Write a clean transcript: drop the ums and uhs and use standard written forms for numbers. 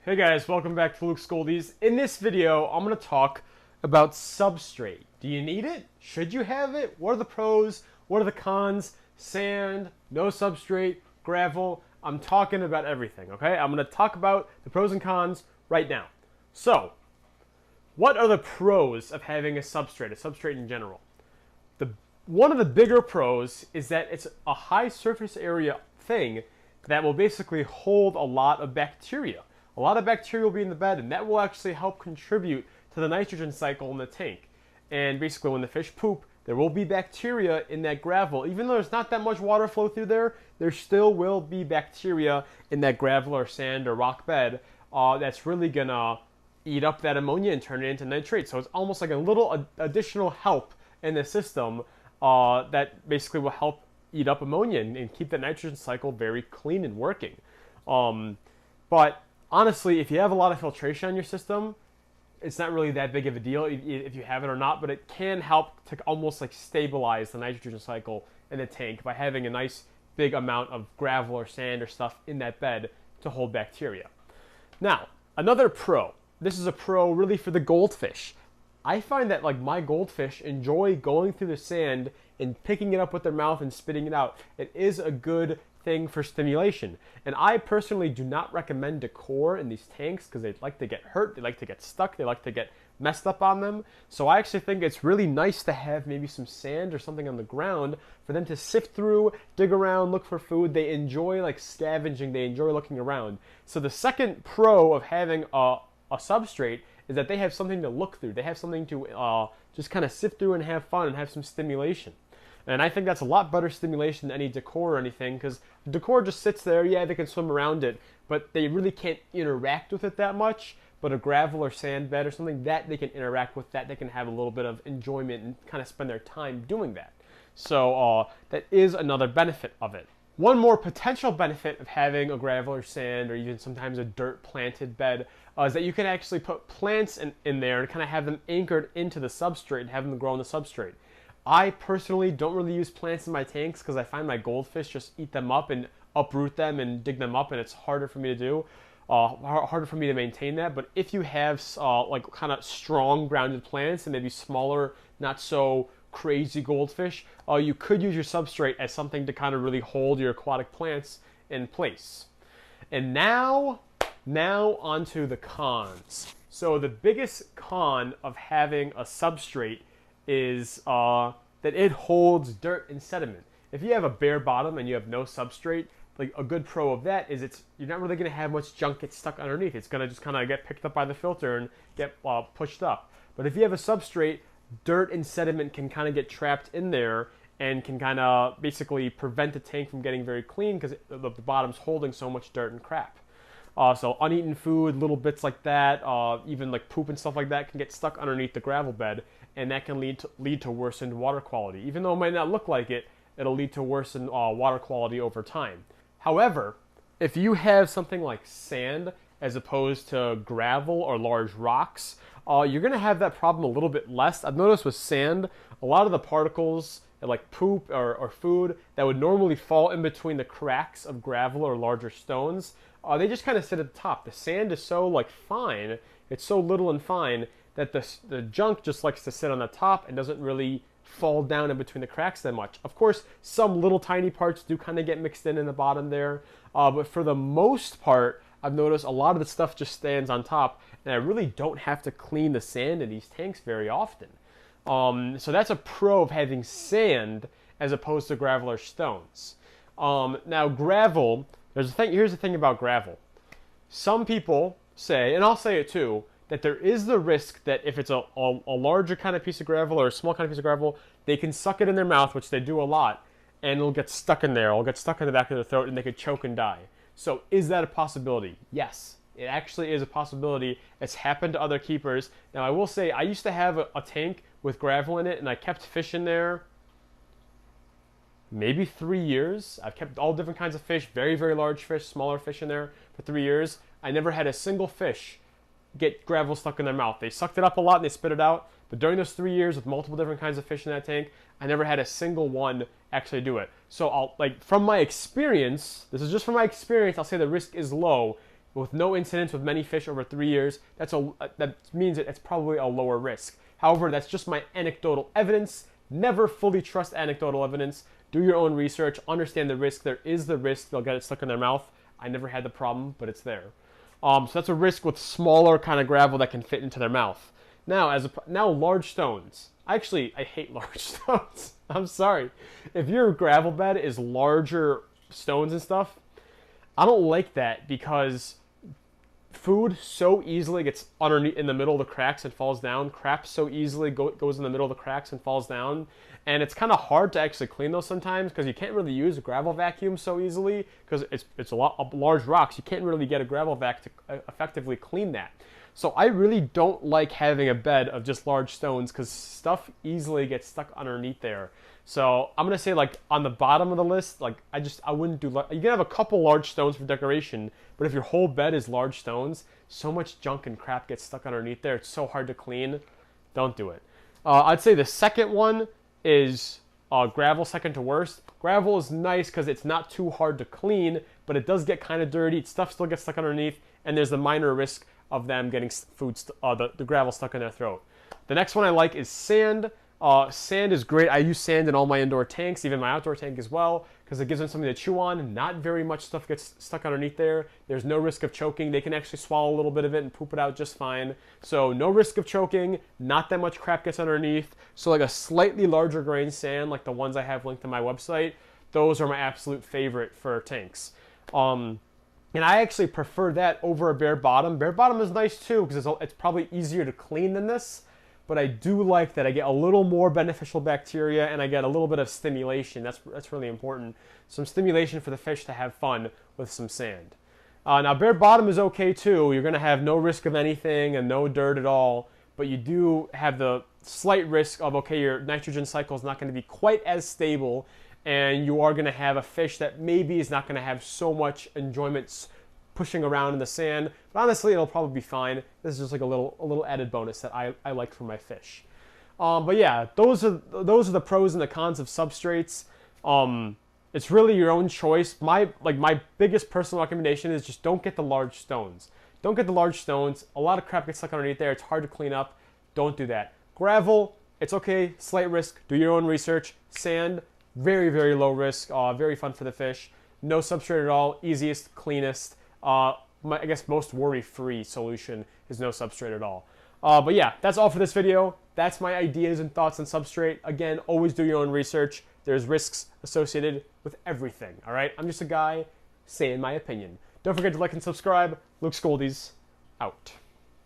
Hey guys, welcome back to Luke's Goldies. In this video, I'm going to talk about Substrate. Do you need it? Should you have it? What are the pros? What are the cons? Sand, no substrate, gravel. I'm talking about everything, okay? I'm going to talk about the pros and cons right now. So, what are the pros of having a substrate in general? One of the bigger pros is that it's a high surface area thing that will basically hold a lot of bacteria. A lot of bacteria will be in the bed, and that will actually help contribute to the nitrogen cycle in the tank. And basically, when the fish poop, there will be bacteria in that gravel. Even though there's not that much water flow through there, there still will be bacteria in that gravel or sand or rock bed that's really going to eat up that ammonia and turn it into nitrate. So it's almost like a little additional help in the system that basically will help eat up ammonia and keep that nitrogen cycle very clean and working. But honestly, if you have a lot of filtration on your system, it's not really that big of a deal if you have it or not, but it can help to almost like stabilize the nitrogen cycle in the tank by having a nice big amount of gravel or sand or stuff in that bed to hold bacteria. Now, another pro. This is a pro really for the goldfish. I find that like my goldfish enjoy going through the sand and picking it up with their mouth and spitting it out. It is a good thing for stimulation. And I personally do not recommend decor in these tanks because they like to get hurt, they like to get stuck, they like to get messed up on them. So I actually think it's really nice to have maybe some sand or something on the ground for them to sift through, dig around, look for food. They enjoy like scavenging, they enjoy looking around. So the second pro of having a substrate is that they have something to look through. They have something to just kind of sift through and have fun and have some stimulation. And I think that's a lot better stimulation than any decor or anything, because decor just sits there. Yeah, they can swim around it, but they really can't interact with it that much. But a gravel or sand bed or something, that they can interact with, that they can have a little bit of enjoyment and kind of spend their time doing that. So that is another benefit of it. One more potential benefit of having a gravel or sand or even sometimes a dirt planted bed is that you can actually put plants in there and kind of have them anchored into the substrate and have them grow in the substrate. I personally don't really use plants in my tanks because I find my goldfish just eat them up and uproot them and dig them up, and it's harder for me to do, harder for me to maintain that. But if you have like kind of strong grounded plants and maybe smaller, not so crazy goldfish, you could use your substrate as something to kind of really hold your aquatic plants in place. And now onto the cons. So the biggest con of having a substrate is that it holds dirt and sediment. If you have a bare bottom and you have no substrate, like a good pro of that is you're not really going to have much junk get stuck underneath. It's going to just kind of get picked up by the filter and get pushed up. But if you have a substrate, dirt and sediment can kind of get trapped in there and can kind of basically prevent the tank from getting very clean because the bottom's holding so much dirt and crap. So uneaten food, little bits like that, even like poop and stuff like that can get stuck underneath the gravel bed, and that can lead to worsened water quality. Even though it might not look like it, it'll lead to worsened water quality over time. However, if you have something like sand as opposed to gravel or large rocks, you're going to have that problem a little bit less. I've noticed with sand, a lot of the particles like poop or food that would normally fall in between the cracks of gravel or larger stones, they just kind of sit at the top. The sand is so like fine, it's so little and fine that the junk just likes to sit on the top and doesn't really fall down in between the cracks that much. Of course, some little tiny parts do kind of get mixed in the bottom there, but for the most part, I've noticed a lot of the stuff just stands on top, and I really don't have to clean the sand in these tanks very often. So that's a pro of having sand as opposed to gravel or stones. Now gravel, here's the thing about gravel. Some people say, and I'll say it too, that there is the risk that if it's a larger kind of piece of gravel or a small kind of piece of gravel, they can suck it in their mouth, which they do a lot, and it'll get stuck in there. It'll get stuck in the back of their throat, and they could choke and die. So is that a possibility? Yes, it actually is a possibility. It's happened to other keepers. Now I will say, I used to have a tank with gravel in it, and I kept fish in there maybe 3 years. I've kept all different kinds of fish, very, very large fish, smaller fish in there for 3 years. I never had a single fish get gravel stuck in their mouth. They sucked it up a lot and they spit it out, but during those 3 years with multiple different kinds of fish in that tank, I never had a single one actually do it. So from my experience, this is just from my experience, I'll say the risk is low with no incidents with many fish over 3 years, that means that it's probably a lower risk. However, that's just my anecdotal evidence. Never fully trust anecdotal evidence. Do your own research. Understand the risk. There is the risk they'll get it stuck in their mouth. I never had the problem, but it's there. So that's a risk with smaller kind of gravel that can fit into their mouth. Now, large stones. I hate large stones. I'm sorry. If your gravel bed is larger stones and stuff, I don't like that because food so easily gets underneath in the middle of the cracks and falls down. Crap so easily goes in the middle of the cracks and falls down. And it's kind of hard to actually clean those sometimes because you can't really use a gravel vacuum so easily because it's a lot of large rocks. You can't really get a gravel vac to effectively clean that. So I really don't like having a bed of just large stones because stuff easily gets stuck underneath there. So I'm gonna say like on the bottom of the list, like I wouldn't do. You can have a couple large stones for decoration, but if your whole bed is large stones, so much junk and crap gets stuck underneath there. It's so hard to clean. Don't do it. I'd say the second one is gravel, second to worst. Gravel is nice because it's not too hard to clean, but it does get kind of dirty. Stuff still gets stuck underneath, and there's the minor risk of them getting the gravel stuck in their throat. The next one I like is sand. Sand is great. I use sand in all my indoor tanks, even my outdoor tank as well, because it gives them something to chew on. Not very much stuff gets stuck underneath there. There's no risk of choking. They can actually swallow a little bit of it and poop it out just fine. So no risk of choking. Not that much crap gets underneath. So like a slightly larger grain sand, like the ones I have linked to my website, those are my absolute favorite for tanks. And I actually prefer that over a bare bottom. Bare bottom is nice too because it's probably easier to clean than this. But I do like that I get a little more beneficial bacteria and I get a little bit of stimulation. That's really important. Some stimulation for the fish to have fun with some sand. Now bare bottom is okay too. You're going to have no risk of anything and no dirt at all. But you do have the slight risk of, okay, your nitrogen cycle is not going to be quite as stable. And you are going to have a fish that maybe is not going to have so much enjoyment pushing around in the sand, but honestly it'll probably be fine. This is just like a little added bonus that I like for my fish. But yeah, those are the pros and the cons of substrates. It's really your own choice. My biggest personal recommendation is just don't get the large stones. Don't get the large stones. A lot of crap gets stuck underneath there. It's hard to clean up. Don't do that. Gravel, it's okay, slight risk. Do your own research. Sand, very, very low risk. Very fun for the fish. No substrate at all. Easiest, cleanest. I guess most worry-free solution is no substrate at all. But yeah, that's all for this video. That's my ideas and thoughts on substrate. Again, always do your own research. There's risks associated with everything, all right? I'm just a guy saying my opinion. Don't forget to like and subscribe. Luke Scoldies, out.